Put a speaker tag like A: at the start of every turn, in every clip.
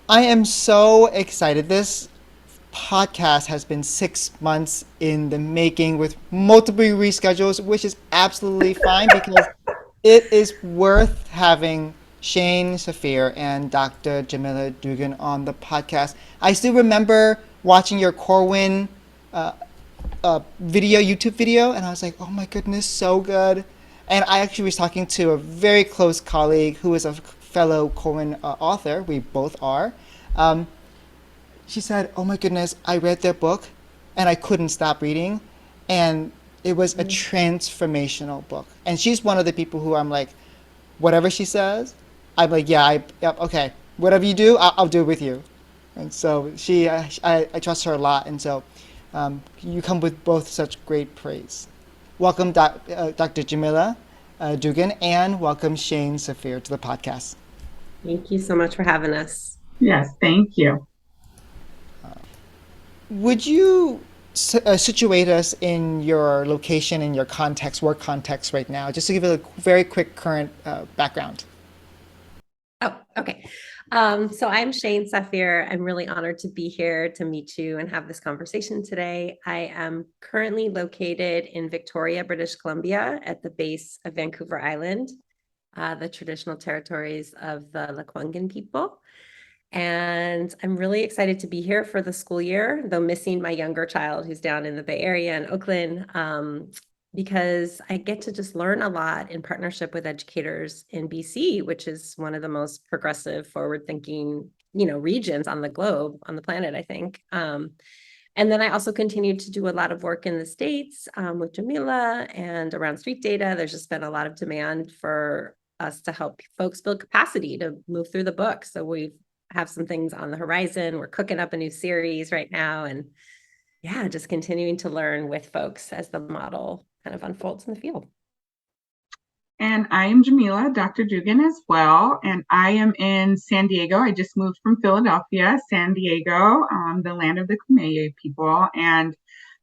A: I am so excited. This podcast has been 6 months in the making with multiple reschedules, which is absolutely fine because it is worth having Shane Safir and Dr. Jamila Dugan on the podcast. I still remember watching your Corwin YouTube video, and I was like, oh my goodness, so good. And I actually was talking to a very close colleague who is a fellow Corwin author. We both are. Um, she said, "Oh my goodness, I read their book and I couldn't stop reading and it was a transformational book." And she's one of the people who I'm like, whatever she says, I'm like, yeah, yep, okay. Whatever you do, I'll do it with you. And so I trust her a lot. And so you come with both such great praise. Welcome, Dr. Jamila Dugan, and welcome Shane Safir to the podcast.
B: Thank you so much for having us.
C: Yes, thank you.
A: Would you situate us in your location, in your context, work context right now, just to give it a very quick current background?
B: Oh, okay. So I'm Shane Safir. I'm really honored to be here to meet you and have this conversation today. I am currently located in Victoria, British Columbia, at the base of Vancouver Island, the traditional territories of the Lekwungen people. And I'm really excited to be here for the school year, though missing my younger child who's down in the Bay Area in Oakland, because I get to just learn a lot in partnership with educators in BC, which is one of the most progressive, forward-thinking, regions on the globe, on the planet, I think. And then I also continue to do a lot of work in the States with Jamila and around street data. There's just been a lot of demand for us to help folks build capacity to move through the book. So we have some things on the horizon. We're cooking up a new series right now. And yeah, just continuing to learn with folks as the model kind of unfolds in the field.
C: And I am Jamila, Dr. Dugan as well. And I am in San Diego. I just moved from Philadelphia, San Diego, the land of the Kumeyaay people. And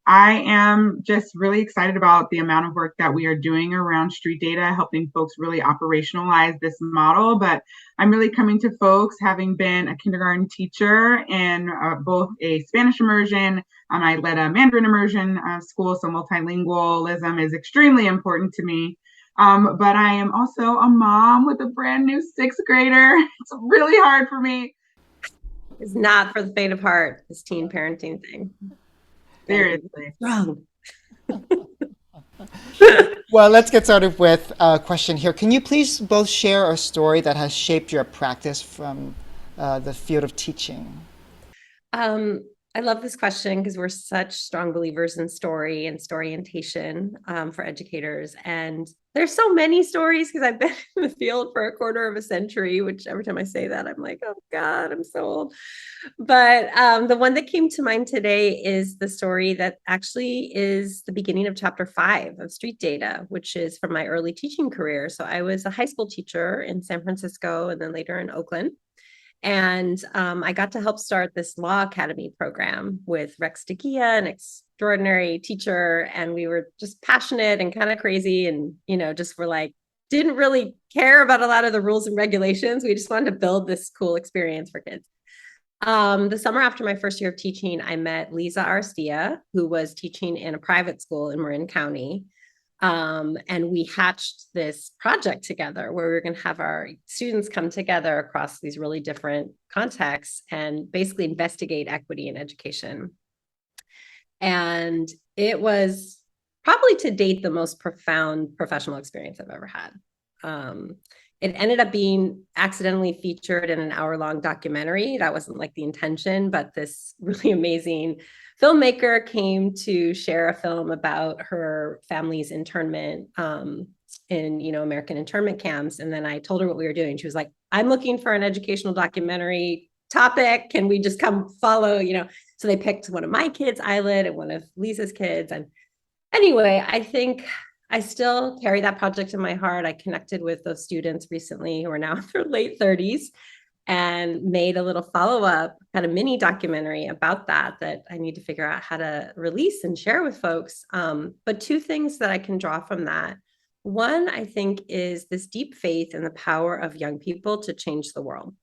C: I am just really excited about the amount of work that we are doing around street data, helping folks really operationalize this model. But I'm really coming to folks having been a kindergarten teacher in both a Spanish immersion. I led a Mandarin immersion school, so multilingualism is extremely important to me. But I am also a mom with a brand new sixth grader. It's really hard for me.
B: It's not for the faint of heart, this teen parenting thing. Gotta be
C: Seriously.
B: strong.
A: Well, let's get started with a question here. Can you please both share a story that has shaped your practice from the field of teaching?
B: Um, I love this question because we're such strong believers in story and story orientation for educators. And there's so many stories because I've been in the field for a quarter of a century, which every time I say that, I'm like, oh God, I'm so old. But the one that came to mind today is the story that actually is the beginning of chapter 5 of Street Data, which is from my early teaching career. So I was a high school teacher in San Francisco and then later in Oakland. And I got to help start this law academy program with Rex DeGia, an extraordinary teacher. And we were just passionate and kind of crazy. And, just were like, didn't really care about a lot of the rules and regulations. We just wanted to build this cool experience for kids. The summer after my first year of teaching, I met Lisa Arstia, who was teaching in a private school in Marin County. And we hatched this project together where we were going to have our students come together across these really different contexts and basically investigate equity in education. And it was probably to date the most profound professional experience I've ever had. It ended up being accidentally featured in an hour-long documentary. That wasn't like the intention, but this really amazing filmmaker came to share a film about her family's internment in American internment camps. And then I told her what we were doing. She was like, I'm looking for an educational documentary topic. Can we just come follow? So they picked one of my kids, Eyelid, and one of Lisa's kids. And anyway, I think I still carry that project in my heart. I connected with those students recently who are now in their late 30s and made a little follow-up kind of mini documentary about that I need to figure out how to release and share with folks. But two things that I can draw from that. One, I think, is this deep faith in the power of young people to change the world.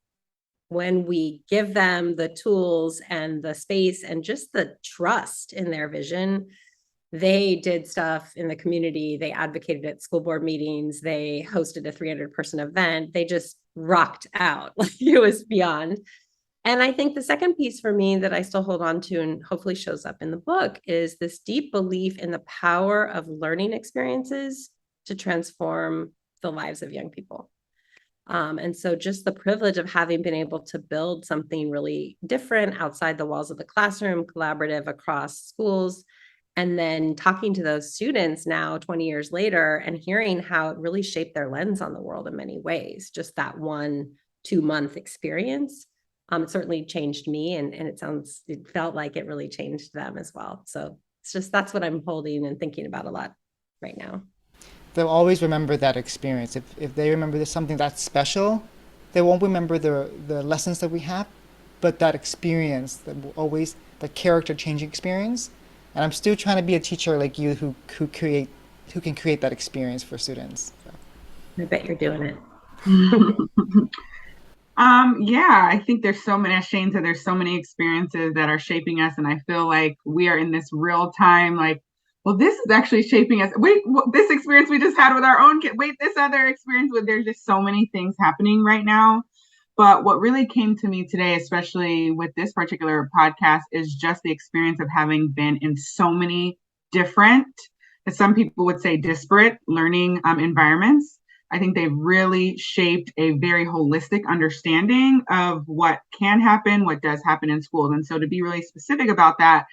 B: when we give them the tools and the space and just the trust in their vision, they did stuff in the community. They advocated at school board meetings. They hosted a 300-person event. They just rocked out. Like, it was beyond. And I think the second piece for me that I still hold on to and hopefully shows up in the book is this deep belief in the power of learning experiences to transform the lives of young people. And so just the privilege of having been able to build something really different outside the walls of the classroom, collaborative across schools, and then talking to those students now 20 years later and hearing how it really shaped their lens on the world in many ways. Just that 1-2 month experience. It certainly changed me, and it felt like it really changed them as well. So it's just, that's what I'm holding and thinking about a lot right now.
A: They'll always remember that experience. If they remember there's something that's special, they won't remember the lessons that we have, but that experience, that will always, the character changing experience. And I'm still trying to be a teacher like you who can create that experience for students. So.
B: I bet you're doing it.
C: Yeah, I think there's so many, as Shane said, there's so many experiences that are shaping us. And I feel like we are in this real time, like, well, this is actually shaping us. Wait, this experience we just had with our own kid. Wait, this other experience with, there's just so many things happening right now. But what really came to me today, especially with this particular podcast, is just the experience of having been in so many different, as some people would say, disparate learning environments. I think they've really shaped a very holistic understanding of what can happen, what does happen in schools. And so to be really specific about that,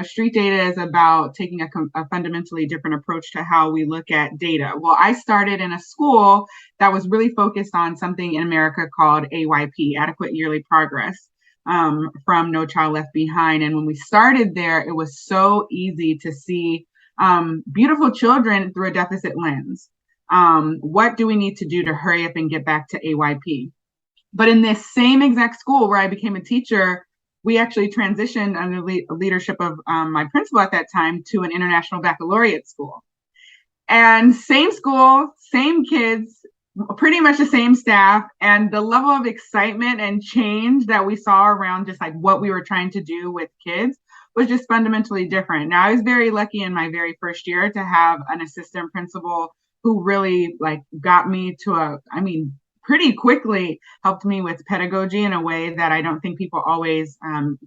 C: street data is about taking a fundamentally different approach to how we look at data. Well, I started in a school that was really focused on something in America called AYP, Adequate Yearly Progress, from No Child Left Behind. And when we started there, it was so easy to see beautiful children through a deficit lens. What do we need to do to hurry up and get back to AYP? But in this same exact school where I became a teacher, we actually transitioned under the leadership of my principal at that time to an international baccalaureate school. And same school, same kids, pretty much the same staff, and the level of excitement and change that we saw around just like what we were trying to do with kids was just fundamentally different. Now, I was very lucky in my very first year to have an assistant principal who really like got me to pretty quickly helped me with pedagogy in a way that I don't think people always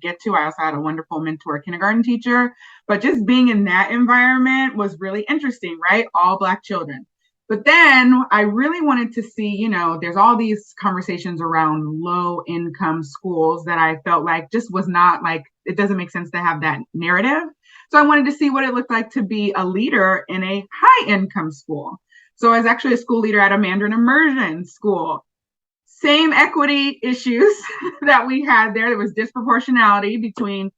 C: get to. I also had a wonderful mentor kindergarten teacher, but just being in that environment was really interesting, right? All Black children. But then I really wanted to see, there's all these conversations around low income schools that I felt like just was not like, it doesn't make sense to have that narrative. So I wanted to see what it looked like to be a leader in a high income school. So I was actually a school leader at a Mandarin immersion school. Same equity issues that we had there. There was disproportionality between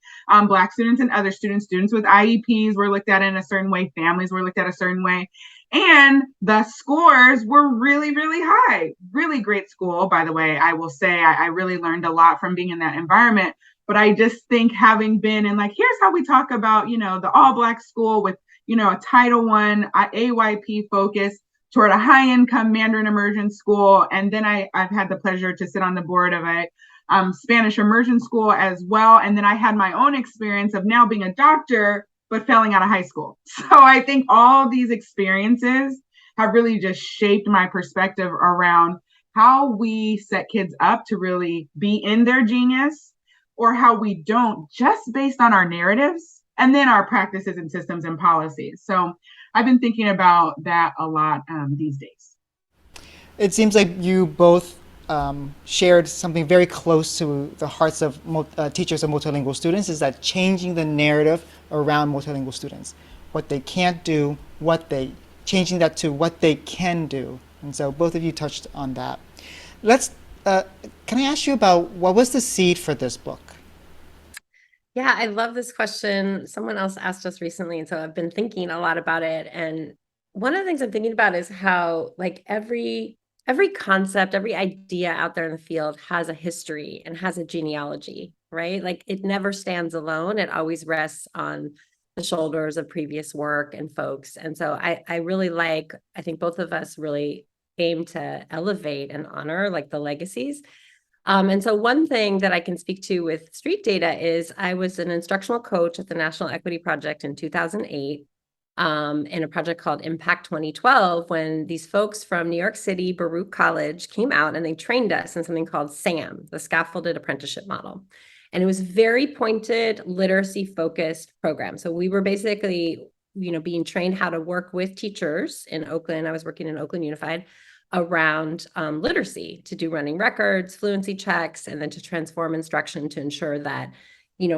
C: Black students and other students. Students with IEPs were looked at in a certain way. Families were looked at a certain way. And the scores were really, really high. Really great school, by the way. I will say I really learned a lot from being in that environment. But I just think having been in like, here's how we talk about, the all Black school with, a Title I, AYP focus, toward a high-income Mandarin immersion school. And then I've had the pleasure to sit on the board of a Spanish immersion school as well. And then I had my own experience of now being a doctor, but failing out of high school. So I think all these experiences have really just shaped my perspective around how we set kids up to really be in their genius, or how we don't, just based on our narratives and then our practices and systems and policies. So I've been thinking about that a lot these days.
A: It seems like you both shared something very close to the hearts of teachers of multilingual students, is that changing the narrative around multilingual students. What they can't do, changing that to what they can do. And so both of you touched on that. Can I ask you about what was the seed for this book?
B: Yeah, I love this question. Someone else asked us recently, and so I've been thinking a lot about it. And one of the things I'm thinking about is how like every concept, every idea out there in the field has a history and has a genealogy, right? Like it never stands alone. It always rests on the shoulders of previous work and folks. And so I really I think both of us really aim to elevate and honor like the legacies. And so one thing that I can speak to with street data is I was an instructional coach at the National Equity Project in 2008, in a project called Impact 2012, when these folks from New York City, Baruch College, came out and they trained us in something called SAM, the Scaffolded Apprenticeship Model. And it was very pointed, literacy focused program. So we were basically, being trained how to work with teachers in Oakland. I was working in Oakland Unified around literacy, to do running records, fluency checks, and then to transform instruction to ensure that,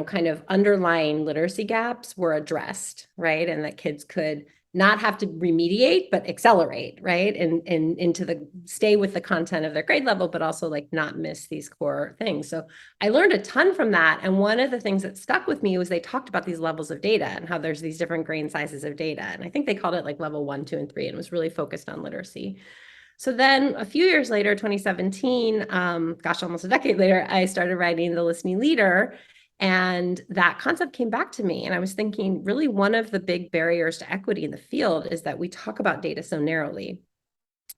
B: kind of underlying literacy gaps were addressed, right? And that kids could not have to remediate, but accelerate, right? And into stay with the content of their grade level, but also like not miss these core things. So I learned a ton from that. And one of the things that stuck with me was they talked about these levels of data and how there's these different grain sizes of data. And I think they called it like level 1, 2, and 3, and was really focused on literacy. So then a few years later, 2017, almost a decade later, I started writing The Listening Leader. And that concept came back to me. And I was thinking, really, one of the big barriers to equity in the field is that we talk about data so narrowly.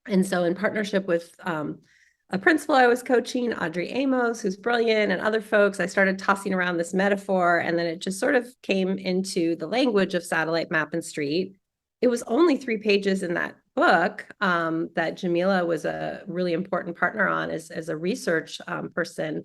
B: And so in partnership with a principal I was coaching, Audrey Amos, who's brilliant, and other folks, I started tossing around this metaphor. And then it just sort of came into the language of satellite, map, and street. It was only 3 pages in that book that Jamila was a really important partner on as a research person.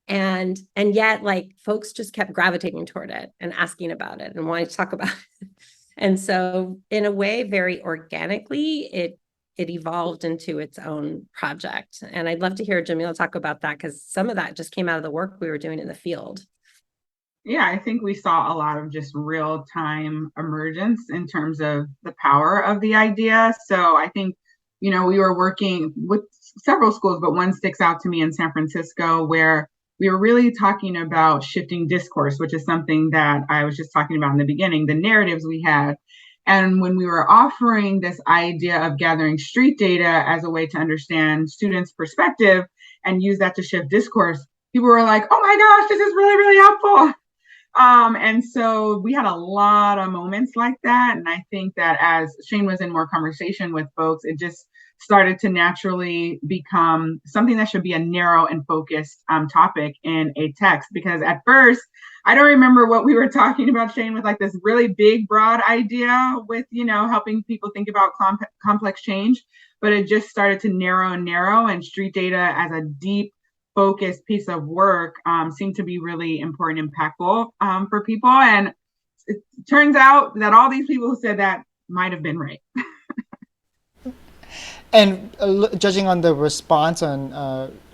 B: And yet, like, folks just kept gravitating toward it and asking about it and wanting to talk about it. And so in a way, very organically, it evolved into its own project. And I'd love to hear Jamila talk about that, because some of that just came out of the work we were doing in the field.
C: Yeah, I think we saw a lot of just real time emergence in terms of the power of the idea. So I think, we were working with several schools, but one sticks out to me in San Francisco, where we were really talking about shifting discourse, which is something that I was just talking about in the beginning, the narratives we had. And when we were offering this idea of gathering street data as a way to understand students' perspective and use that to shift discourse, people were like, oh my gosh, this is really, really helpful. And so we had a lot of moments like that. And I think that as Shane was in more conversation with folks, it just started to naturally become something that should be a narrow and focused topic in a text. Because at first, I don't remember what we were talking about, Shane, with like this really big, broad idea with, helping people think about complex change. But it just started to narrow and narrow, and street data as a deep, focused piece of work seemed to be really important and impactful for people. And it turns out that all these people who said that might have been right.
A: And judging on the response on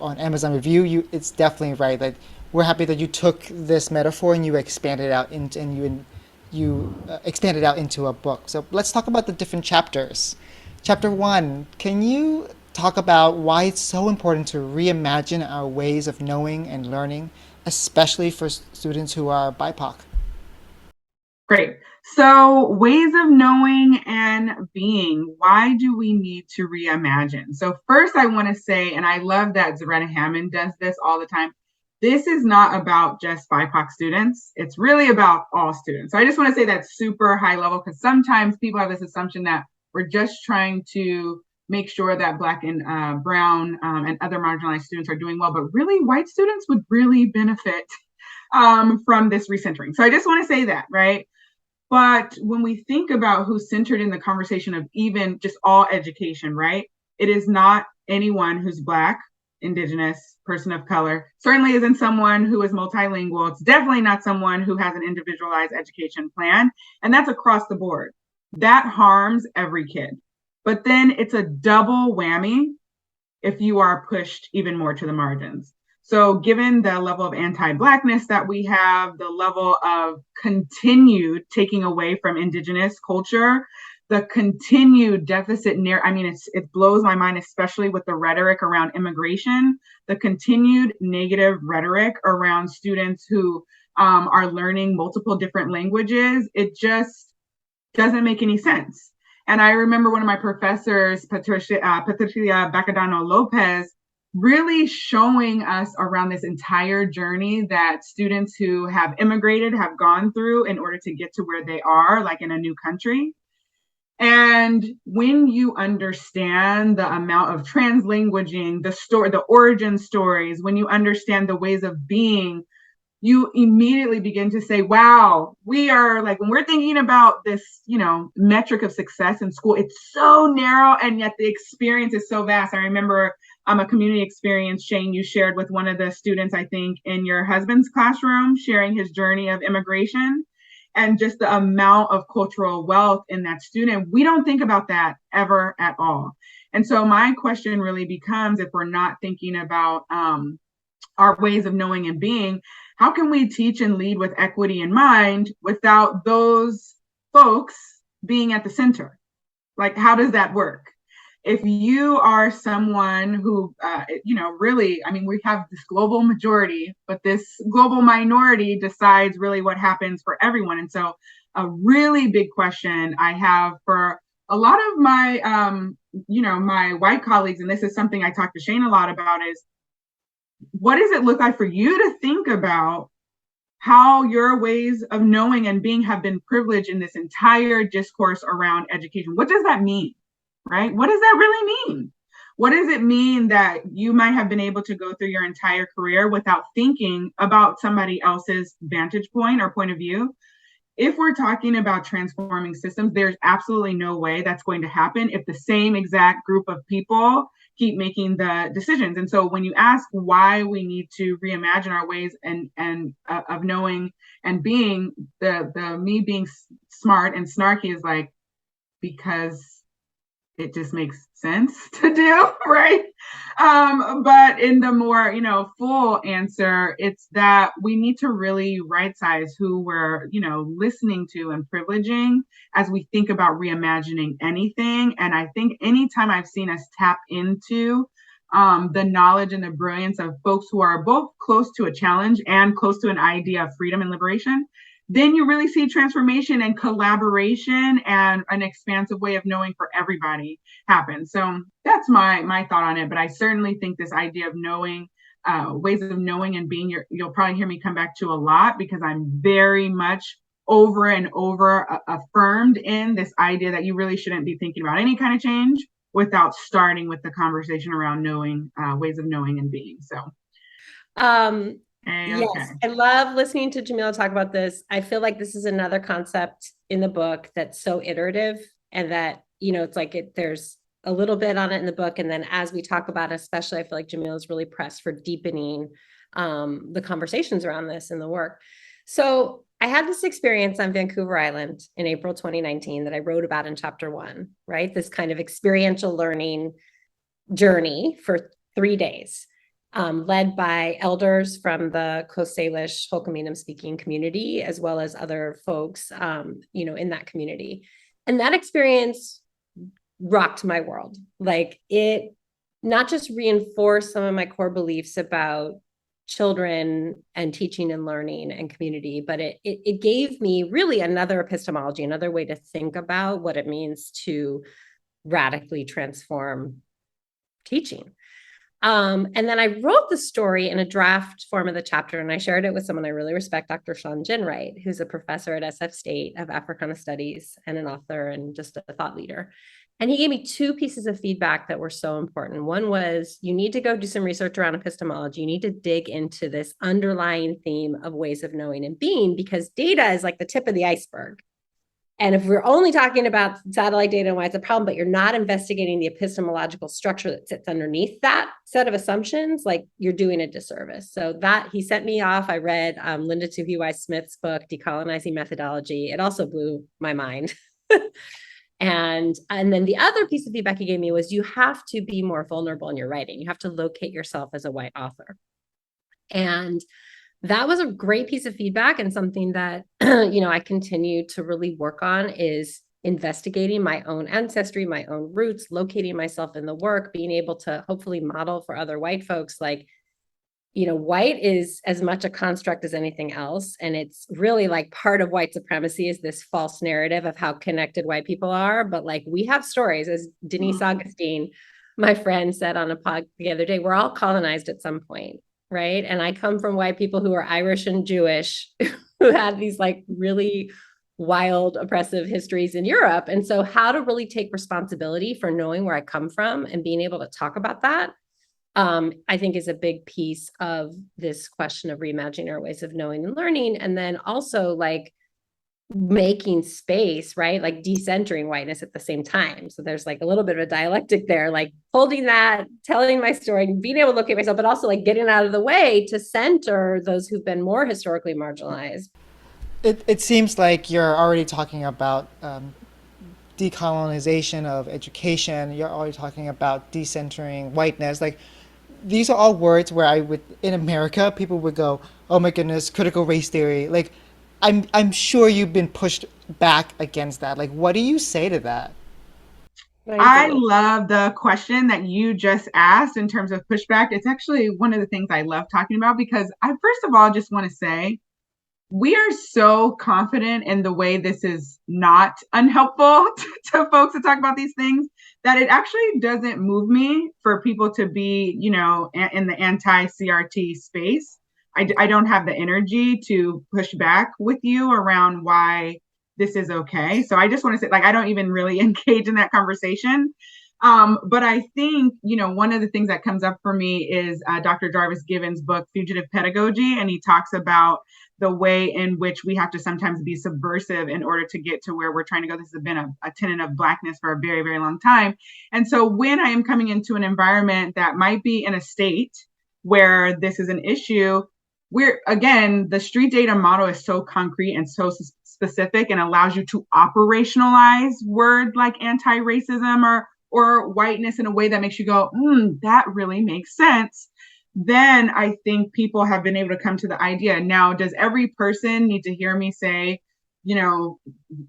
A: Amazon Review, it's definitely right. That we're happy that you took this metaphor and you expanded it out expanded out into a book. So let's talk about the different chapters. Chapter 1, can you talk about why it's so important to reimagine our ways of knowing and learning, especially for students who are BIPOC?
C: Great. So, ways of knowing and being, why do we need to reimagine? So, first, I want to say, and I love that Zaretta Hammond does this all the time, this is not about just BIPOC students. It's really about all students. So, I just want to say that super high level, because sometimes people have this assumption that we're just trying to make sure that Black and Brown and other marginalized students are doing well, but really white students would really benefit from this recentering. So I just want to say that, right? But when we think about who's centered in the conversation of even just all education, right? It is not anyone who's Black, Indigenous, person of color, certainly isn't someone who is multilingual. It's definitely not someone who has an individualized education plan. And that's across the board. That harms every kid. But then it's a double whammy if you are pushed even more to the margins. So given the level of anti-Blackness that we have, the level of continued taking away from Indigenous culture, the continued deficit it blows my mind, especially with the rhetoric around immigration, the continued negative rhetoric around students who are learning multiple different languages. It just doesn't make any sense. And I remember one of my professors, Patricia Bacadano Lopez, really showing us around this entire journey that students who have immigrated have gone through in order to get to where they are, like in a new country. And when you understand the amount of translanguaging, the story, the origin stories, when you understand the ways of being, you immediately begin to say, wow, we are like, when we're thinking about this, metric of success in school, it's so narrow, and yet the experience is so vast. I remember a community experience, Shane, you shared with one of the students, I think, in your husband's classroom, sharing his journey of immigration and just the amount of cultural wealth in that student. We don't think about that ever at all. And so my question really becomes, if we're not thinking about our ways of knowing and being, how can we teach and lead with equity in mind without those folks being at the center? Like, how does that work? If you are someone who, really, I mean, we have this global majority, but this global minority decides really what happens for everyone. And so a really big question I have for a lot of my, my white colleagues, and this is something I talk to Shane a lot about, is what does it look like for you to think about how your ways of knowing and being have been privileged in this entire discourse around education? What does that mean, right? What does that really mean? What does it mean that you might have been able to go through your entire career without thinking about somebody else's vantage point or point of view? If we're talking about transforming systems, there's absolutely no way that's going to happen if the same exact group of people keep making the decisions. And so when you ask why we need to reimagine our ways and of knowing and being, the me being smart and snarky is like, because it just makes sense to do, right? But in the more, full answer, it's that we need to really right size who we're, listening to and privileging as we think about reimagining anything. And I think anytime I've seen us tap into the knowledge and the brilliance of folks who are both close to a challenge and close to an idea of freedom and liberation, then you really see transformation and collaboration and an expansive way of knowing for everybody happen. So that's my thought on it. But I certainly think this idea of knowing, ways of knowing and being, you'll probably hear me come back to a lot, because I'm very much over and over affirmed in this idea that you really shouldn't be thinking about any kind of change without starting with the conversation around knowing, ways of knowing and being. So
B: yes, I love listening to Jamila talk about this. I feel like this is another concept in the book that's so iterative, and that, it's like there's a little bit on it in the book. And then as we talk about it, especially, I feel like Jamila's really pressed for deepening the conversations around this in the work. So I had this experience on Vancouver Island in April 2019 that I wrote about in chapter 1, right? This kind of experiential learning journey for 3 days. Led by elders from the Coast Salish Ho'okaminam speaking community, as well as other folks, in that community. And that experience rocked my world. Like, it not just reinforced some of my core beliefs about children and teaching and learning and community, but it gave me really another epistemology, another way to think about what it means to radically transform teaching. And then I wrote the story in a draft form of the chapter, and I shared it with someone I really respect, Dr. Sean Ginwright, who's a professor at SF State of Africana Studies and an author and just a thought leader. And he gave me 2 pieces of feedback that were so important. One was, you need to go do some research around epistemology. You need to dig into this underlying theme of ways of knowing and being, because data is like the tip of the iceberg. And if we're only talking about satellite data and why it's a problem, but you're not investigating the epistemological structure that sits underneath that set of assumptions, like, you're doing a disservice. So that he sent me off. I read Linda Tuhi Weiss Smith's book, Decolonizing Methodology. It also blew my mind. And then the other piece of feedback he gave me was, you have to be more vulnerable in your writing. You have to locate yourself as a white author. And that was a great piece of feedback, and something that, I continue to really work on is investigating my own ancestry, my own roots, locating myself in the work, being able to hopefully model for other white folks, like, white is as much a construct as anything else. And it's really like part of white supremacy is this false narrative of how connected white people are. But like, we have stories, as Denise Augustine, my friend, said on a pod the other day, we're all colonized at some point. Right. And I come from white people who are Irish and Jewish, who had these like really wild, oppressive histories in Europe. And so how to really take responsibility for knowing where I come from and being able to talk about that, I think is a big piece of this question of reimagining our ways of knowing and learning. And then also like making space, right? Like decentering whiteness at the same time. So there's like a little bit of a dialectic there, like holding that, telling my story, being able to look at myself, but also like getting out of the way to center those who've been more historically marginalized.
A: It seems like you're already talking about decolonization of education. You're already talking about decentering whiteness. Like these are all words where I would in America people would go, "Oh my goodness, critical race theory." Like I'm sure you've been pushed back against that. Like what do you say to that?
C: I love the question that you just asked in terms of pushback. It's actually one of the things I love talking about because I, first of all, just want to say we are so confident in the way this is not unhelpful to folks to talk about these things that it actually doesn't move me for people to be, you know, in the anti-CRT space. I don't have the energy to push back with you around why this is okay. So I just want to say, like, I don't even really engage in that conversation. But I think, you know, one of the things that comes up for me is Dr. Jarvis Given's book, Fugitive Pedagogy, and he talks about the way in which we have to sometimes be subversive in order to get to where we're trying to go. This has been a tenet of Blackness for a very, very long time. And so when I am coming into an environment that might be in a state where this is an issue, we're, again, the street data model is so concrete and so specific and allows you to operationalize words like anti-racism or whiteness in a way that makes you go, that really makes sense. Then I think people have been able to come to the idea. Now, does every person need to hear me say, you know,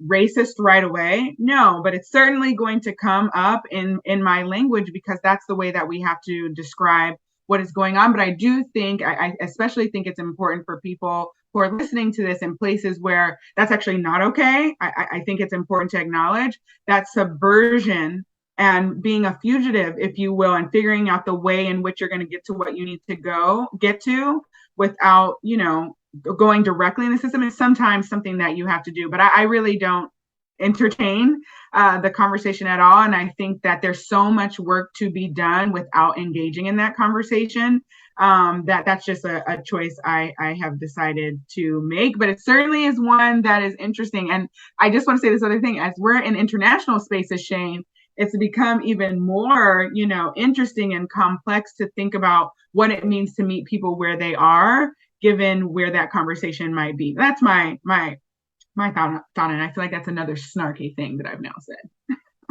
C: racist right away? No, but it's certainly going to come up in my language because that's the way that we have to describe what is going on. But I do think, I especially think it's important for people who are listening to this in places where that's actually not okay. I think it's important to acknowledge that subversion and being a fugitive, if you will, and figuring out the way in which you're going to get to what you need to get to without, you know, going directly in the system is sometimes something that you have to do. But I really don't entertain the conversation at all. And I think that there's so much work to be done without engaging in that conversation. That's just a choice I have decided to make, but it certainly is one that is interesting. And I just want to say this other thing, as we're in international spaces, Shane, it's become even more, you know, interesting and complex to think about what it means to meet people where they are, given where that conversation might be. That's my thought on it. I feel like that's another snarky thing that I've now said.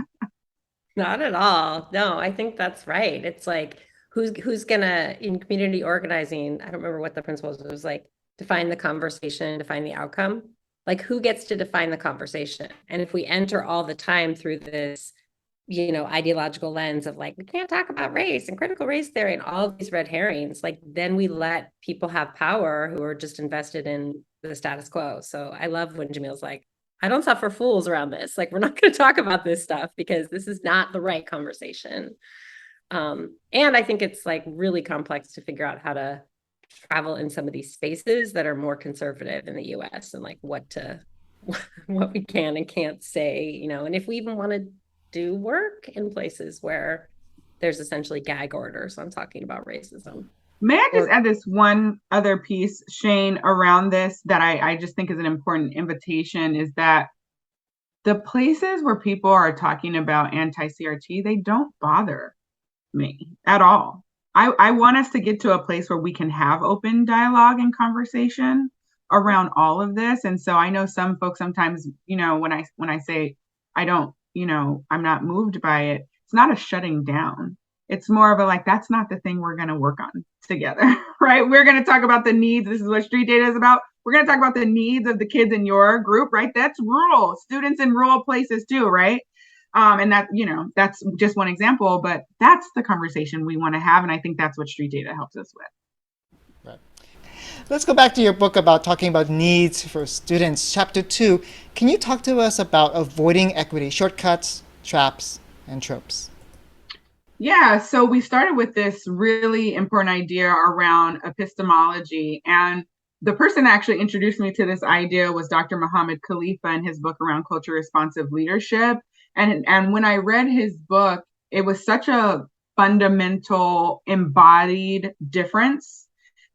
B: Not at all. No, I think that's right. It's like who's gonna in community organizing, I don't remember what the principle was. It was like define the conversation, define the outcome. Like who gets to define the conversation? And if we enter all the time through this, you know, ideological lens of like, we can't talk about race and critical race theory and all of these red herrings, like then we let people have power who are just invested in the status quo. So I love when Jamila's like, I don't suffer fools around this. Like, we're not going to talk about this stuff because this is not the right conversation. And I think it's like really complex to figure out how to travel in some of these spaces that are more conservative in the US and like what we can and can't say, you know, and if we even want to do work in places where there's essentially gag orders. I'm talking about racism.
C: May I just add this one other piece, Shane, around this that I just think is an important invitation is that the places where people are talking about anti-CRT, they don't bother me at all. I want us to get to a place where we can have open dialogue and conversation around all of this. And so I know some folks sometimes, you know, when I say I don't, you know, I'm not moved by it, it's not a shutting down. It's more of a like, that's not the thing we're going to work on together, right? We're going to talk about the needs. This is what street data is about. We're going to talk about the needs of the kids in your group, right? That's rural students in rural places too, right? And that, you know, that's just one example, but that's the conversation we want to have. And I think that's what street data helps us with.
A: Right. Let's go back to your book about talking about needs for students. Chapter 2, can you talk to us about avoiding equity, shortcuts, traps, and tropes?
C: Yeah, so we started with this really important idea around epistemology. And the person that actually introduced me to this idea was Dr. Muhammad Khalifa in his book around culture responsive leadership. And when I read his book, it was such a fundamental embodied difference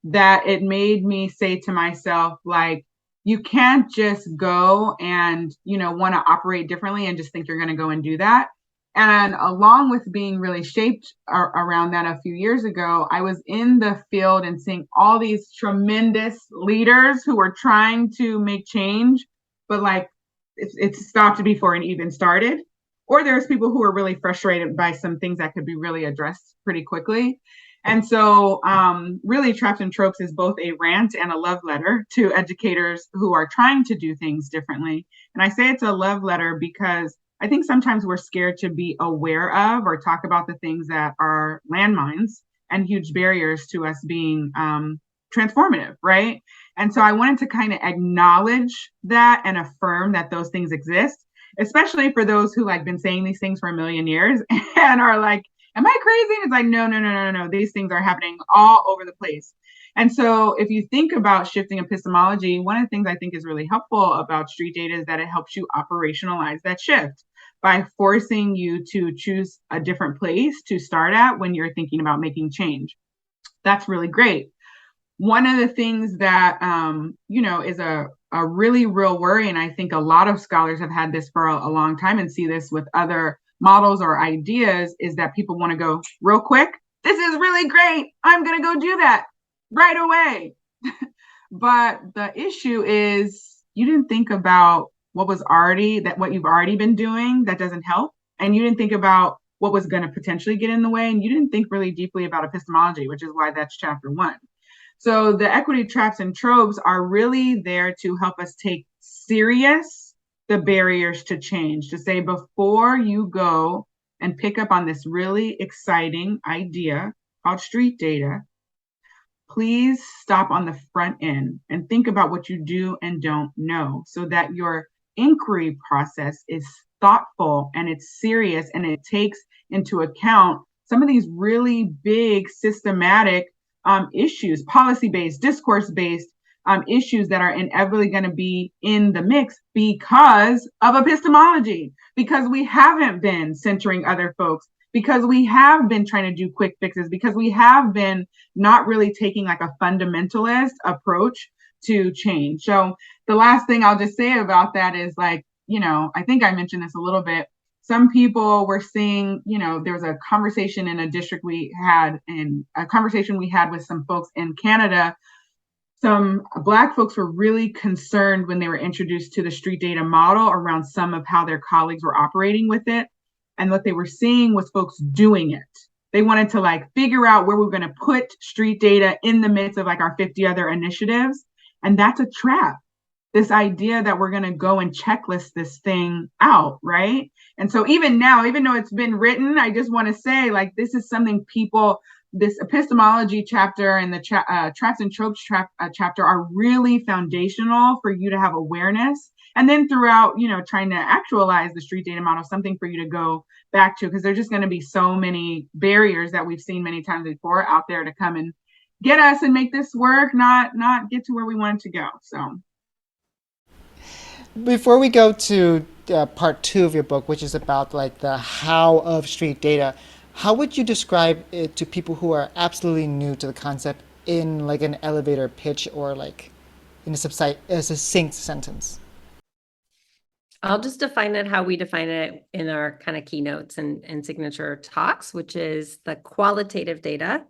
C: that it made me say to myself, like, you can't just go and, want to operate differently and just think you're going to go and do that. And along with being really shaped around that a few years ago, I was in the field and seeing all these tremendous leaders who were trying to make change, but like it stopped before it even started. Or there's people who are really frustrated by some things that could be really addressed pretty quickly. And so, really, Traps and Tropes is both a rant and a love letter to educators who are trying to do things differently. And I say it's a love letter because I think sometimes we're scared to be aware of or talk about the things that are landmines and huge barriers to us being transformative, right? And so I wanted to kind of acknowledge that and affirm that those things exist, especially for those who like been saying these things for a million years and are like, am I crazy? And it's like, no, no, no, no, no. These things are happening all over the place. And so if you think about shifting epistemology, one of the things I think is really helpful about street data is that it helps you operationalize that shift by forcing you to choose a different place to start at when you're thinking about making change. That's really great. One of the things that, is a really real worry, and I think a lot of scholars have had this for a long time and see this with other models or ideas, is that people want to go real quick. This is really great. I'm going to go do that right away. But the issue is you didn't think about what you've already been doing that doesn't help. And you didn't think about what was going to potentially get in the way. And you didn't think really deeply about epistemology, which is why that's chapter 1. So the equity traps and tropes are really there to help us take serious the barriers to change, to say before you go and pick up on this really exciting idea called street data, please stop on the front end and think about what you do and don't know so that your inquiry process is thoughtful and it's serious and it takes into account some of these really big systematic issues, policy-based, discourse-based issues that are inevitably going to be in the mix because of epistemology, because we haven't been centering other folks, because we have been trying to do quick fixes, because we have been not really taking like a fundamentalist approach to change. So the last thing I'll just say about that is like, I think I mentioned this a little bit. Some people were seeing, there was a conversation in a district we had and a conversation we had with some folks in Canada. Some Black folks were really concerned when they were introduced to the street data model around some of how their colleagues were operating with it. And what they were seeing was folks doing it. They wanted to like figure out where we're going to put street data in the midst of like our 50 other initiatives. And that's a trap. This idea that we're going to go and checklist this thing out, right? And so even now, even though it's been written, I just want to say like this is something this epistemology chapter and the traps and tropes chapter are really foundational for you to have awareness. And then throughout, trying to actualize the street data model, something for you to go back to, because there's just going to be so many barriers that we've seen many times before out there to come and get us and make this work, not get to where we want to go. So
A: Before we go to part 2 of your book, which is about like the how of street data, how would you describe it to people who are absolutely new to the concept in like an elevator pitch or like in a succinct sentence?
B: I'll just define it how we define it in our kind of keynotes and signature talks, which is the qualitative data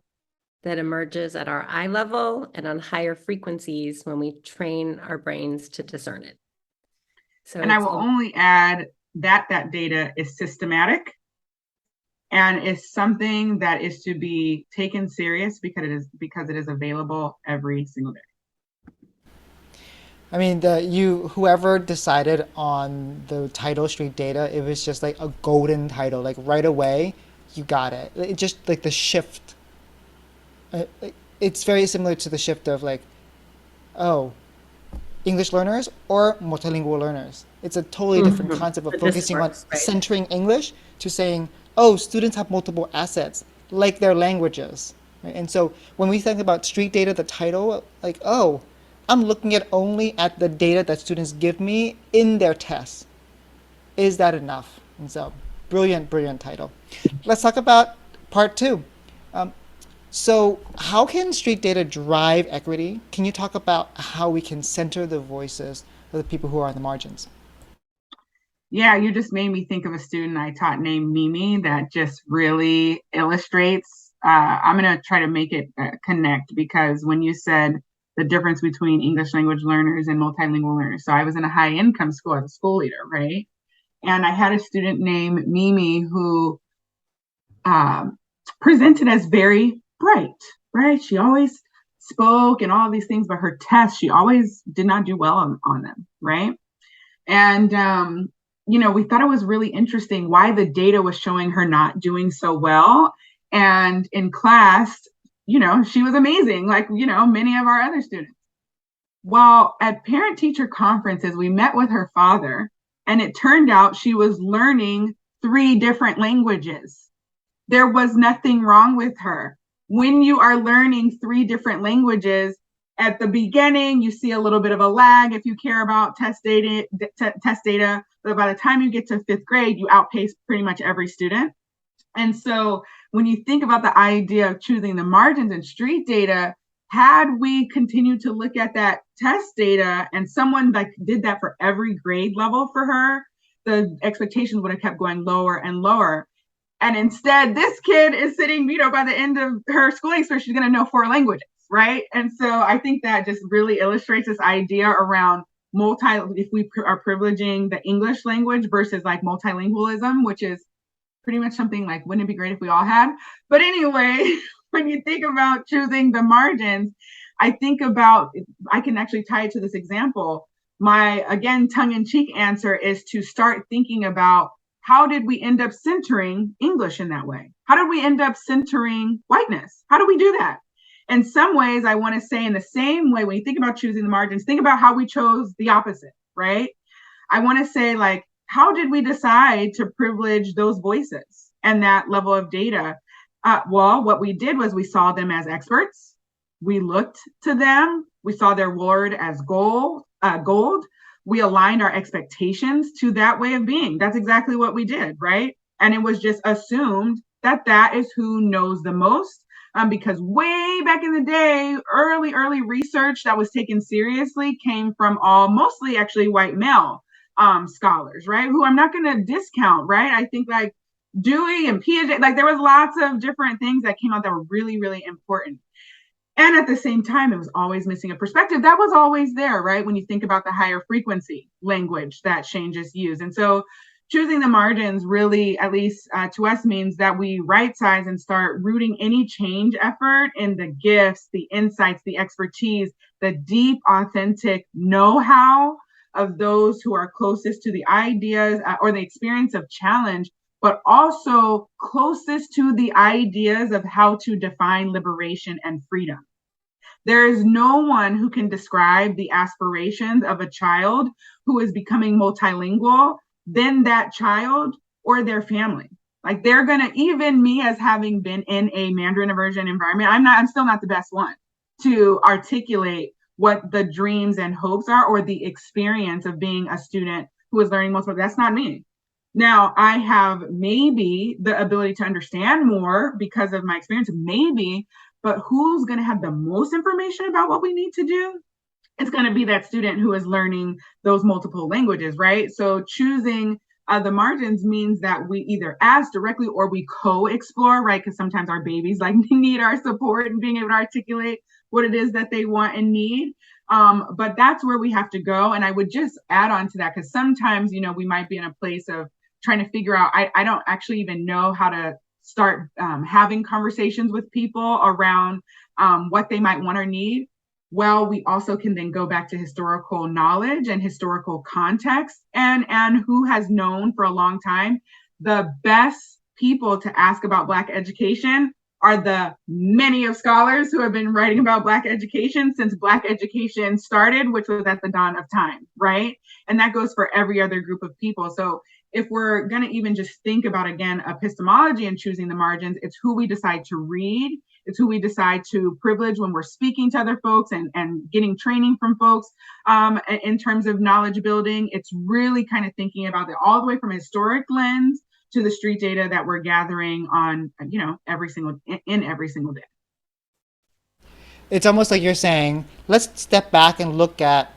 B: that emerges at our eye level and on higher frequencies when we train our brains to discern it. So
C: and I will only add that data is systematic and is something that is to be taken serious because it is available every single day.
A: I mean, whoever decided on the title Street Data, it was just like a golden title. Like right away, you got it. It just like the shift. It's very similar to the shift of like, oh, English learners or multilingual learners. It's a totally different concept of focusing on centering English to saying, oh, students have multiple assets, like their languages. Right? And so when we think about street data, the title, like, oh, I'm looking at only at the data that students give me in their tests. Is that enough? And so, brilliant, brilliant title. Let's talk about part two. Um, so, how can street data drive equity? Can you talk about how we can center the voices of the people who are on the margins?
C: Yeah, you just made me think of a student I taught named Mimi that just really illustrates. I'm going to try to make it connect because when you said the difference between English language learners and multilingual learners, so I was in a high income school as a school leader, right? And I had a student named Mimi who um, presented as very bright, right? She always spoke and all these things, but her tests, she always did not do well on them, right? And, we thought it was really interesting why the data was showing her not doing so well. And in class, she was amazing, like, many of our other students. Well, at parent teacher conferences, we met with her father, and it turned out she was learning 3 different languages. There was nothing wrong with her. When you are learning 3 different languages, at the beginning, you see a little bit of a lag if you care about test data. But by the time you get to 5th grade, you outpace pretty much every student. And so when you think about the idea of choosing the margins and street data, had we continued to look at that test data and someone like did that for every grade level for her, the expectations would have kept going lower and lower. And instead, this kid is sitting, by the end of her schooling, so she's going to know 4 languages, right? And so I think that just really illustrates this idea around if we are privileging the English language versus like multilingualism, which is pretty much something like, wouldn't it be great if we all had? But anyway, when you think about choosing the margins, I can actually tie it to this example. My, again, tongue-in-cheek answer is to start thinking about how did we end up centering English in that way? How did we end up centering whiteness? How do we do that? In some ways, I want to say in the same way, when you think about choosing the margins, think about how we chose the opposite, right? I want to say, like, how did we decide to privilege those voices and that level of data? Well, what we did was we saw them as experts. We looked to them. We saw their word as gold. We aligned our expectations to that way of being. That's exactly what we did, right? And it was just assumed that that is who knows the most. Because way back in the day, early research that was taken seriously came from mostly actually white male scholars, right? Who I'm not going to discount, right? I think like Dewey and Piaget, like there was lots of different things that came out that were really, really important. And at the same time, it was always missing a perspective that was always there, right? When you think about the higher frequency language that Shane just used. And so choosing the margins really, at least to us, means that we right size and start rooting any change effort in the gifts, the insights, the expertise, the deep, authentic know-how of those who are closest to the ideas or the experience of challenge, but also closest to the ideas of how to define liberation and freedom. There is no one who can describe the aspirations of a child who is becoming multilingual than that child or their family. Like they're gonna, even me as having been in a Mandarin immersion environment, I'm still not the best one to articulate what the dreams and hopes are or the experience of being a student who is learning multiple. That's not me. Now, I have maybe the ability to understand more because of my experience, maybe, but who's going to have the most information about what we need to do? It's going to be that student who is learning those multiple languages, right? So choosing the margins means that we either ask directly or we co-explore, right? Because sometimes our babies like need our support and being able to articulate what it is that they want and need. But that's where we have to go. And I would just add on to that, because sometimes, we might be in a place of trying to figure out, I don't actually even know how to start having conversations with people around what they might want or need. Well, we also can then go back to historical knowledge and historical context and who has known for a long time. The best people to ask about Black education are the many of scholars who have been writing about Black education since Black education started, which was at the dawn of time, right? And that goes for every other group of people. So if we're going to even just think about, again, epistemology and choosing the margins, it's who we decide to read It's who we decide to privilege when we're speaking to other folks and getting training from folks in terms of knowledge building. It's really kind of thinking about it all the way from a historic lens to the street data that we're gathering on, every single day.
A: It's almost like you're saying, let's step back and look at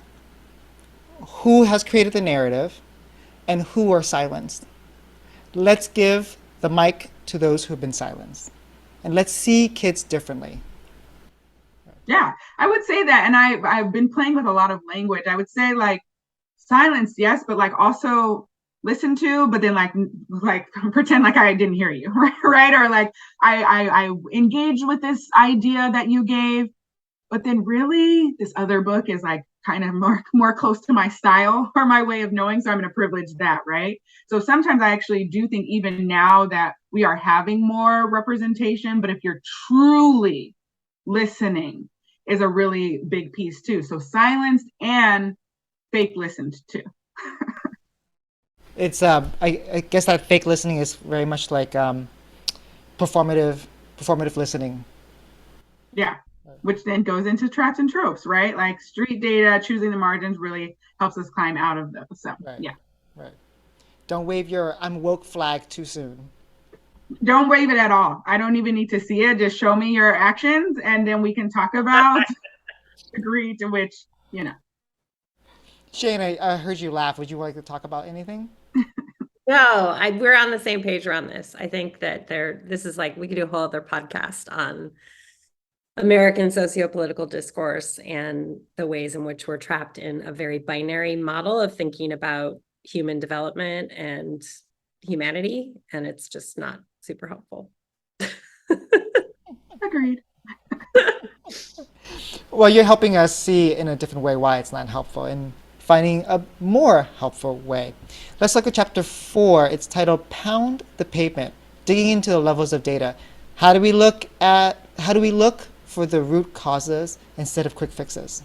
A: who has created the narrative and who are silenced. Let's give the mic to those who have been silenced. And let's see kids differently.
C: Yeah, I would say that. And I've been playing with a lot of language. I would say like silence, yes, but like also listen to, but then like pretend like I didn't hear you, right? Or like I engaged with this idea that you gave, but then really this other book is like kind of more close to my style or my way of knowing, so I'm going to privilege that, right? So sometimes I actually do think even now that we are having more representation, but if you're truly listening is a really big piece too. So silenced and fake listened to.
A: It's I guess that fake listening is very much like performative listening.
C: Yeah, which then goes into traps and tropes, right? Like street data, choosing the margins really helps us climb out of those. So
A: Right.
C: yeah,
A: Right. Don't wave your "I'm woke" flag too soon.
C: don't wave it at all. I don't even need to see it. Just show me your actions, and then we can talk about agree to which,
A: Shane, I heard you laugh. Would you like to talk about anything?
B: No, we're on the same page around this. I think that this is like, we could do a whole other podcast on American sociopolitical discourse and the ways in which we're trapped in a very binary model of thinking about human development and humanity. And it's just not super helpful.
C: agreed.
A: Well, you're helping us see in a different way why it's not helpful and finding a more helpful way. Let's look at chapter 4. It's titled Pound the Pavement, Digging into the Levels of Data. How do we look for the root causes instead of quick fixes?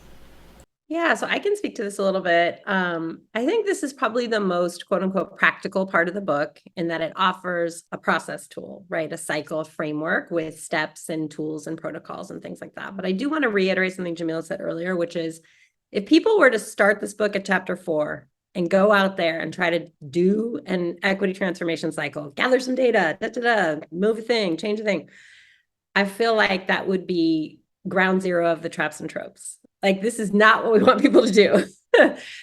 B: Yeah, so I can speak to this a little bit. I think this is probably the most quote unquote practical part of the book in that it offers a process tool, right? A cycle framework with steps and tools and protocols and things like that. But I do want to reiterate something Jamila said earlier, which is if people were to start this book at chapter 4 and go out there and try to do an equity transformation cycle, gather some data, move a thing, change a thing, I feel like that would be ground zero of the traps and tropes. Like, this is not what we want people to do.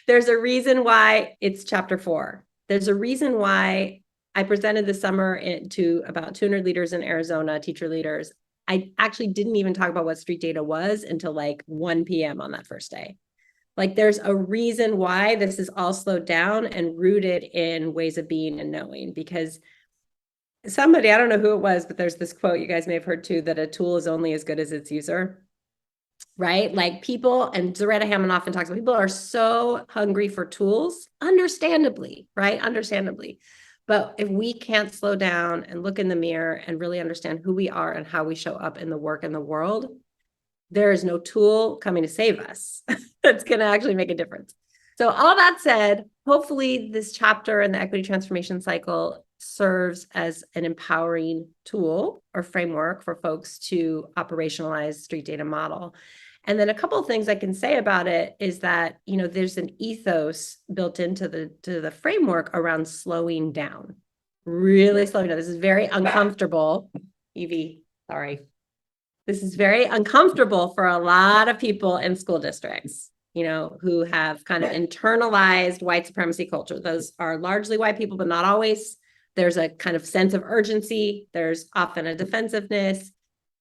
B: There's a reason why it's chapter 4. There's a reason why I presented this summer to about 200 leaders in Arizona, teacher leaders. I actually didn't even talk about what street data was until like 1 p.m. on that first day. Like, there's a reason why this is all slowed down and rooted in ways of being and knowing, because somebody, I don't know who it was, but there's this quote you guys may have heard too, that a tool is only as good as its user, right? Like people, and Zaretta Hammond often talks about, people are so hungry for tools, understandably, right? Understandably. But if we can't slow down and look in the mirror and really understand who we are and how we show up in the work and the world, there is no tool coming to save us that's going to actually make a difference. So all that said, hopefully this chapter in the equity transformation cycle serves as an empowering tool or framework for folks to operationalize street data model. And then a couple of things I can say about it is that, there's an ethos built into the framework around slowing down, really slowing down. This is very uncomfortable. Evie, sorry. This is very uncomfortable for a lot of people in school districts, who have kind of internalized white supremacy culture. Those are largely white people, but not always. There's a kind of sense of urgency. There's often a defensiveness.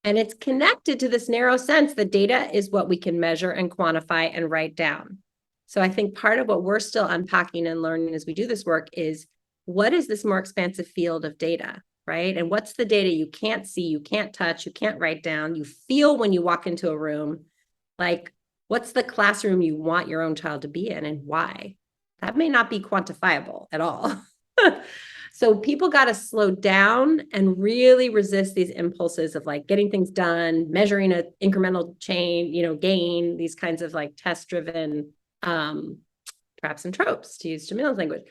B: And it's connected to this narrow sense that data is what we can measure and quantify and write down. So I think part of what we're still unpacking and learning as we do this work is, what is this more expansive field of data, right? And what's the data you can't see, you can't touch, you can't write down, you feel when you walk into a room? Like, what's the classroom you want your own child to be in and why? That may not be quantifiable at all. So people got to slow down and really resist these impulses of like getting things done, measuring an incremental gain, these kinds of like test-driven traps and tropes, to use Jamila's language.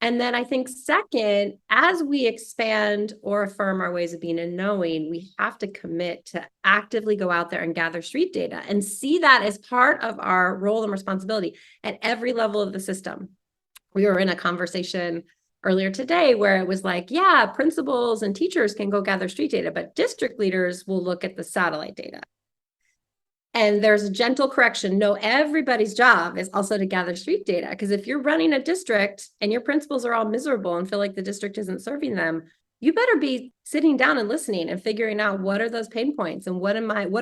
B: And then I think second, as we expand or affirm our ways of being and knowing, we have to commit to actively go out there and gather street data and see that as part of our role and responsibility at every level of the system. We were in a conversation earlier today where it was like, yeah, principals and teachers can go gather street data, but district leaders will look at the satellite data. And there's a gentle correction. No, everybody's job is also to gather street data. Because if you're running a district and your principals are all miserable and feel like the district isn't serving them, you better be sitting down and listening and figuring out what are those pain points and what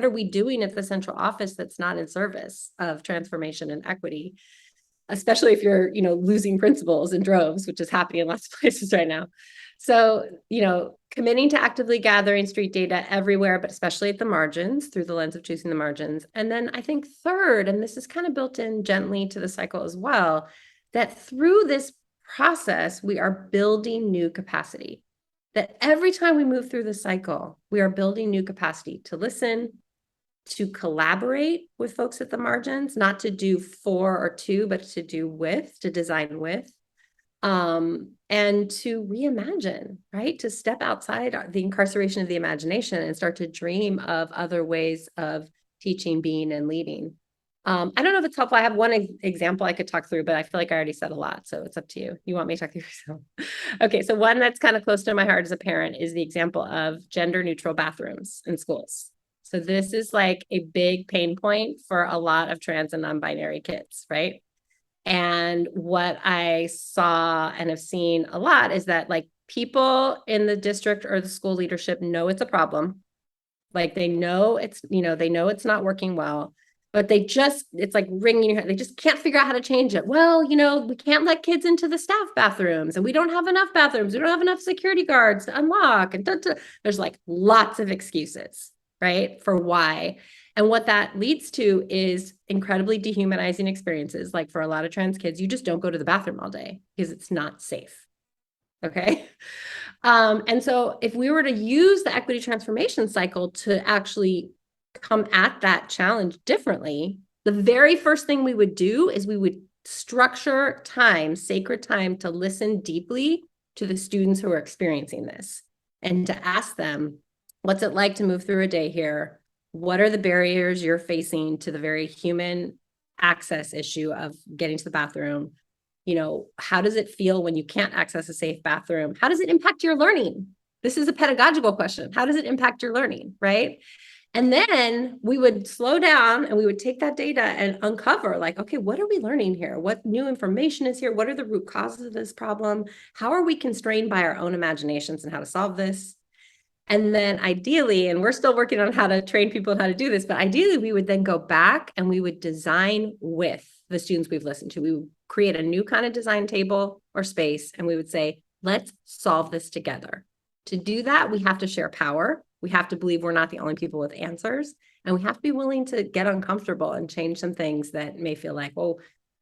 B: are we doing at the central office that's not in service of transformation and equity, especially if you're, losing principals in droves, which is happening in lots of places right now. So, committing to actively gathering street data everywhere, but especially at the margins through the lens of choosing the margins. And then I think third, and this is kind of built in gently to the cycle as well, that through this process, we are building new capacity. That every time we move through the cycle, we are building new capacity to listen, to collaborate with folks at the margins, not to do for or to, but to do with, to design with, and to reimagine, right? To step outside the incarceration of the imagination and start to dream of other ways of teaching, being, and leading. I don't know if it's helpful. I have one example I could talk through, but I feel like I already said a lot, so it's up to you. You want me to talk through yourself? Okay, so one that's kind of close to my heart as a parent is the example of gender neutral bathrooms in schools. So this is like a big pain point for a lot of trans and non-binary kids, right? And what I saw and have seen a lot is that like people in the district or the school leadership know it's a problem. Like they know it's not working well, but it's like ringing your head. They just can't figure out how to change it. Well, we can't let kids into the staff bathrooms and we don't have enough bathrooms. We don't have enough security guards to unlock and there's like lots of excuses, right? For why. And what that leads to is incredibly dehumanizing experiences. Like for a lot of trans kids, you just don't go to the bathroom all day because it's not safe. Okay. And so if we were to use the equity transformation cycle to actually come at that challenge differently, the very first thing we would do is we would structure time, sacred time, to listen deeply to the students who are experiencing this and to ask them, what's it like to move through a day here? What are the barriers you're facing to the very human access issue of getting to the bathroom? How does it feel when you can't access a safe bathroom? How does it impact your learning? This is a pedagogical question. How does it impact your learning, right? And then we would slow down and we would take that data and uncover like, okay, what are we learning here? What new information is here? What are the root causes of this problem? How are we constrained by our own imaginations and how to solve this? And then ideally, and we're still working on how to train people on how to do this, but ideally we would then go back and we would design with the students we've listened to. We would create a new kind of design table or space, and we would say, let's solve this together. To do that, we have to share power. We have to believe we're not the only people with answers, and we have to be willing to get uncomfortable and change some things that may feel like, well,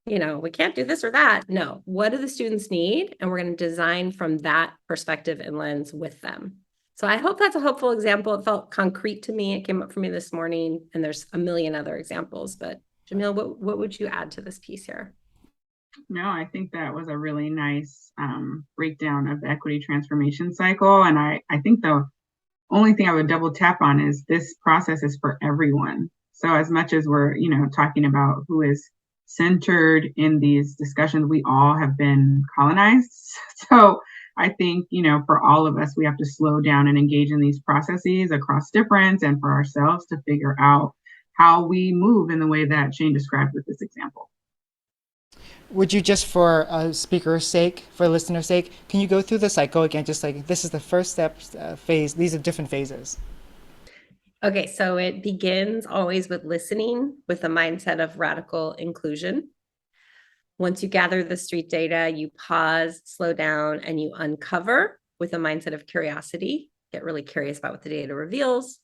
B: we can't do this or that. No, what do the students need? And we're going to design from that perspective and lens with them. So I hope that's a helpful example. It felt concrete to me. It came up for me this morning, and there's a million other examples. But Jamila, what would you add to this piece here?
C: No, I think that was a really nice breakdown of the equity transformation cycle. And I think the only thing I would double tap on is this process is for everyone. So as much as we're, talking about who is centered in these discussions, we all have been colonized. So I think, for all of us, we have to slow down and engage in these processes across difference and for ourselves to figure out how we move in the way that Shane described with this example.
A: Would you, just for a speaker's sake, for a listener's sake, can you go through the cycle again? Just like this is the first step, phase. These are different phases.
B: Okay, so it begins always with listening with a mindset of radical inclusion. Once you gather the street data, you pause, slow down, and you uncover with a mindset of curiosity. Get really curious about what the data reveals.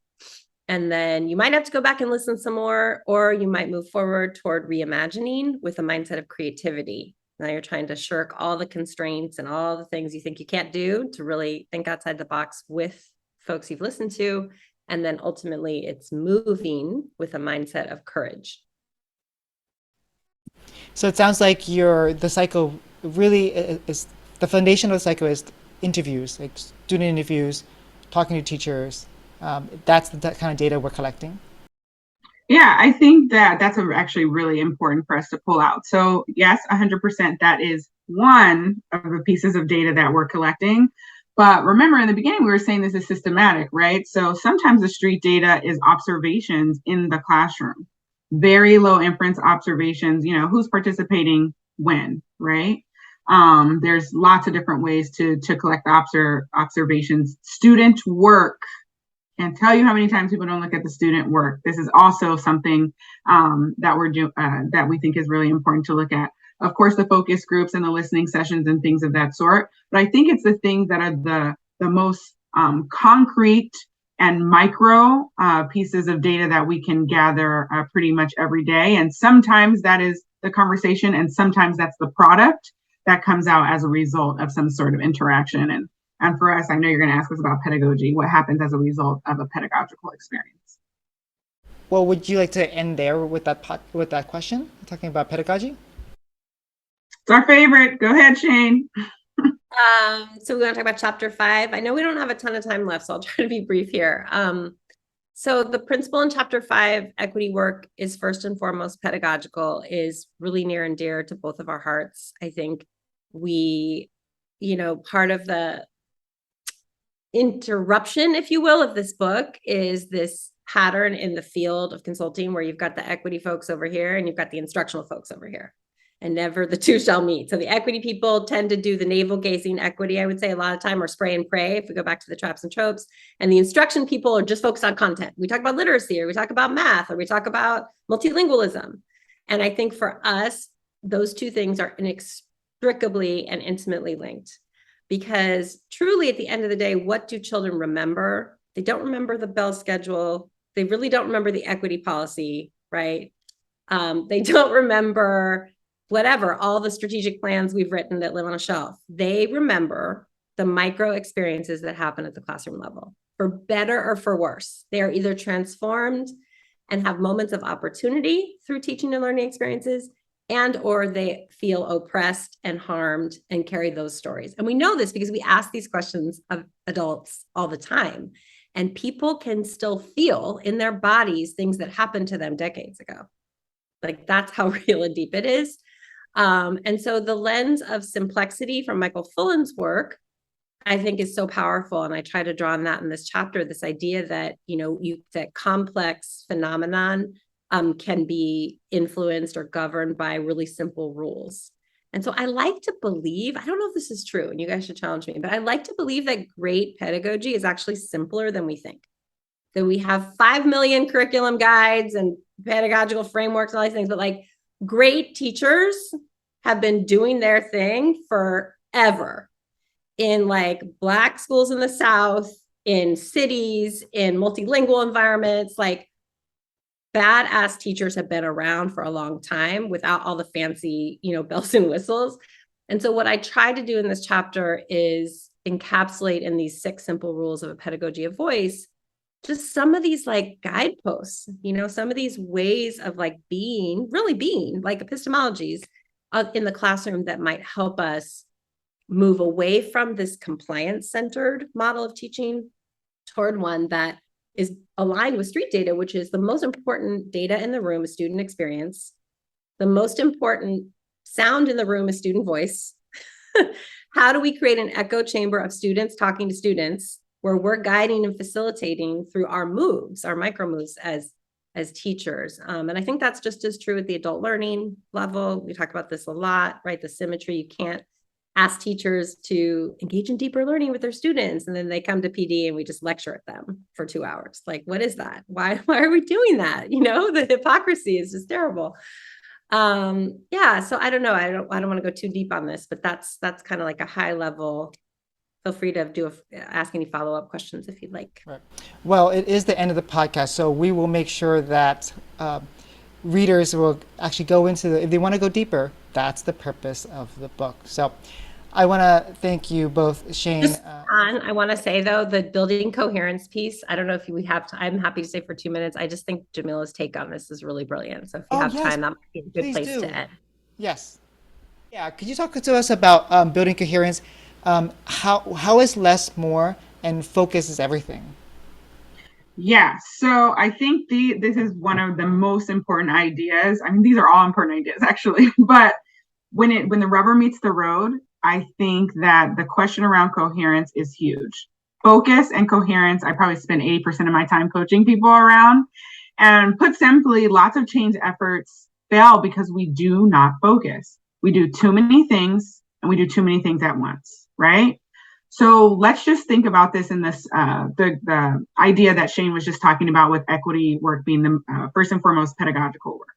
B: And then you might have to go back and listen some more, or you might move forward toward reimagining with a mindset of creativity. Now you're trying to shirk all the constraints and all the things you think you can't do to really think outside the box with folks you've listened to. And then ultimately it's moving with a mindset of courage.
A: So it sounds like the cycle really is the foundation of the cycle is interviews, like student interviews, talking to teachers. That's the kind of data we're collecting.
C: Yeah, I think that that's actually really important for us to pull out. So yes, 100%, that is one of the pieces of data that we're collecting. But remember, in the beginning, we were saying this is systematic, right? So sometimes the street data is observations in the classroom, very low inference observations, who's participating when, right? There's lots of different ways to collect observations. Student work, and tell you how many times people don't look at the student work. This is also something that we think is really important to look at. Of course, the focus groups and the listening sessions and things of that sort. But I think it's the things that are the most concrete and micro pieces of data that we can gather pretty much every day. And sometimes that is the conversation, and sometimes that's the product that comes out as a result of some sort of interaction. And for us, I know you're going to ask us about pedagogy, what happens as a result of a pedagogical experience.
A: Well, would you like to end there with that question, talking about pedagogy?
C: It's our favorite. Go ahead, Shane.
B: So we want to talk about chapter 5. I know we don't have a ton of time left, so I'll try to be brief here. So the principle in chapter 5, equity work, is first and foremost pedagogical, is really near and dear to both of our hearts. I think part of the interruption, if you will, of this book is this pattern in the field of consulting where you've got the equity folks over here and you've got the instructional folks over here, and never the two shall meet. So the equity people tend to do the navel gazing equity, I would say, a lot of time, or spray and pray, if we go back to the traps and tropes. And the instruction people are just focused on content. We talk about literacy, or we talk about math, or we talk about multilingualism. And I think for us, those two things are inextricably and intimately linked. Because truly, at the end of the day, what do children remember? They don't remember the bell schedule. They really don't remember the equity policy, right? They don't remember all the strategic plans we've written that live on a shelf. They remember the micro experiences that happen at the classroom level, for better or for worse. They are either transformed and have moments of opportunity through teaching and learning experiences, and or they feel oppressed and harmed and carry those stories. And we know this because we ask these questions of adults all the time, and people can still feel in their bodies things that happened to them decades ago. Like, that's how real and deep it is. And so the lens of simplexity from Michael Fullan's work, I think, is so powerful. And I try to draw on that in this chapter, this idea that, that complex phenomenon can be influenced or governed by really simple rules. And so I like to believe, I don't know if this is true, and you guys should challenge me, but I like to believe that great pedagogy is actually simpler than we think. That we have 5 million curriculum guides and pedagogical frameworks and all these things, but like, great teachers have been doing their thing forever in like Black schools in the South, in cities, in multilingual environments. Like, badass teachers have been around for a long time without all the fancy, bells and whistles. And so what I try to do in this chapter is encapsulate in these 6 simple rules of a pedagogy of voice, just some of these like guideposts, some of these ways of like really being like epistemologies in the classroom that might help us move away from this compliance-centered model of teaching toward one that is aligned with street data, which is the most important data in the room is student experience. The most important sound in the room is student voice. How do we create an echo chamber of students talking to students where we're guiding and facilitating through our moves, our micro moves as teachers? And I think that's just as true at the adult learning level. We talk about this a lot, right? The symmetry. You can't ask teachers to engage in deeper learning with their students, and then they come to PD and we just lecture at them for 2 hours. Like, what is that? Why are we doing that? The hypocrisy is just terrible. Yeah, so I don't know. I don't want to go too deep on this, but that's kind of like a high level. Feel free to ask any follow-up questions if you'd like.
A: Right. Well, it is the end of the podcast, so we will make sure that readers will actually go into if they want to go deeper, that's the purpose of the book. So I want to thank you both, Shane.
B: I want to say, though, the building coherence piece, I don't know if we have time. I'm happy to stay for 2 minutes. I just think Jamila's take on this is really brilliant. So if you have time, that might be a good place to end.
A: Yes. Yeah, could you talk to us about building coherence? How is less more and focus is everything?
C: Yeah, so I think this is one of the most important ideas. I mean, these are all important ideas actually, but when the rubber meets the road, I think that the question around coherence is huge. Focus and coherence, I probably spend 80% of my time coaching people around. And put simply, lots of change efforts fail because we do not focus. We do too many things and we do too many things at once, right? So let's just think about this in this the idea that Shane was just talking about with equity work being the first and foremost pedagogical work.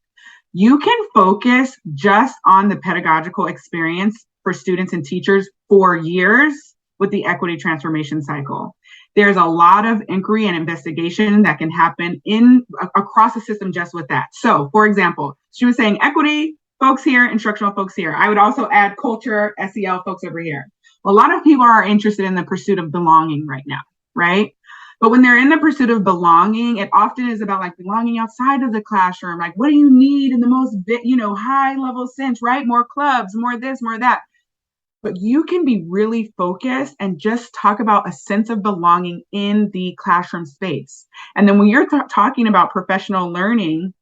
C: You can focus just on the pedagogical experience for students and teachers for years with the equity transformation cycle. There's a lot of inquiry and investigation that can happen across the system just with that. So, for example, she was saying equity folks here, instructional folks here. I would also add culture, SEL folks over here. A lot of people are interested in the pursuit of belonging right now, right? But when they're in the pursuit of belonging, it often is about like belonging outside of the classroom. Like, what do you need in the most, high level sense, right? More clubs, more this, more that. But you can be really focused and just talk about a sense of belonging in the classroom space. And then when you're talking about professional learning,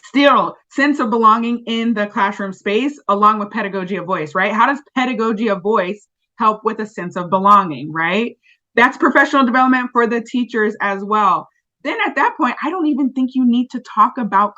C: still sense of belonging in the classroom space along with pedagogy of voice, right? How does pedagogy of voice help with a sense of belonging, right? That's professional development for the teachers as well. Then at that point, I don't even think you need to talk about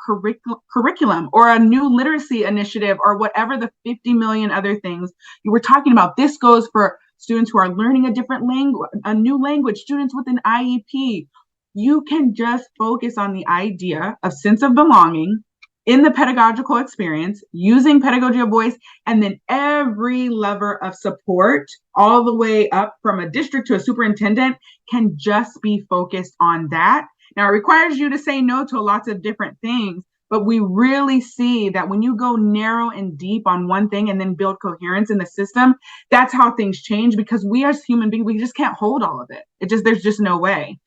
C: curriculum or a new literacy initiative or whatever the 50 million other things you were talking about. This goes for students who are learning a different language, a new language, students with an IEP. You can just focus on the idea of sense of belonging in the pedagogical experience, using pedagogy of voice, and then every lever of support, all the way up from a district to a superintendent, can just be focused on that. Now, it requires you to say no to lots of different things, but we really see that when you go narrow and deep on one thing and then build coherence in the system, that's how things change, because we as human beings, we just can't hold all of it. There's just no way.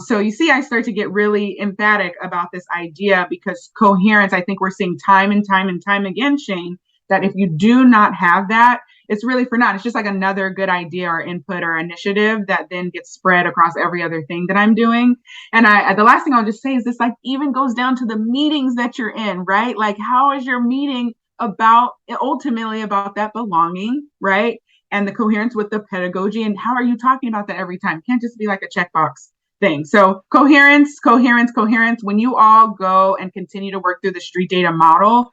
C: So you see, I start to get really emphatic about this idea because coherence, I think we're seeing time and time and time again, Shane, that if you do not have that, it's really for naught. It's just like another good idea or input or initiative that then gets spread across every other thing that I'm doing. And the last thing I'll just say is this, like, even goes down to the meetings that you're in, right? Like, how is your meeting ultimately about that belonging, right? And the coherence with the pedagogy, and how are you talking about that every time? It can't just be like a checkbox thing. So coherence. When you all go and continue to work through the street data model,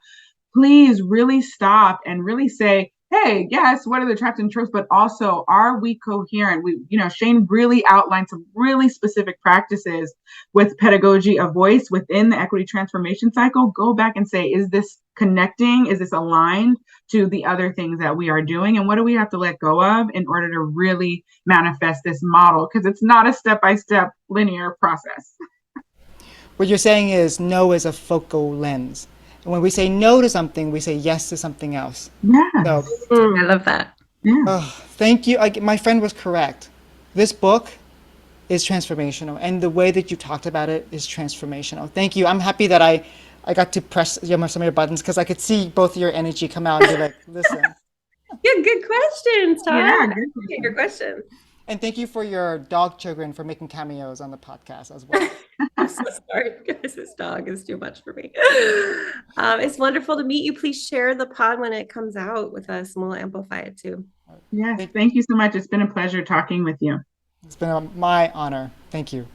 C: please really stop and really say, hey, yes, what are the traps and tropes, but also, are we coherent? Shane really outlined some really specific practices with pedagogy of voice within the equity transformation cycle. Go back and say, is this connecting? Is this aligned to the other things that we are doing? And what do we have to let go of in order to really manifest this model? Because it's not a step-by-step linear process.
A: What you're saying is no is a focal lens. And when we say no to something, we say yes to something else.
C: Yeah.
A: So,
B: I love that.
C: Yeah.
A: thank you. My friend was correct. This book is transformational, and the way that you talked about it is transformational. Thank you. I'm happy that I got to press some of your buttons because I could see both your energy come out and be like, listen.
B: Yeah, good questions, Todd.
C: Yeah,
B: I
C: good
B: appreciate your questions.
A: And thank you for your dog children for making cameos on the podcast as well.
B: I'm so sorry, guys. This dog is too much for me. It's wonderful to meet you. Please share the pod when it comes out with us, and we'll amplify it too.
C: Yes, thank you so much. It's been a pleasure talking with you.
A: It's been my honor. Thank you.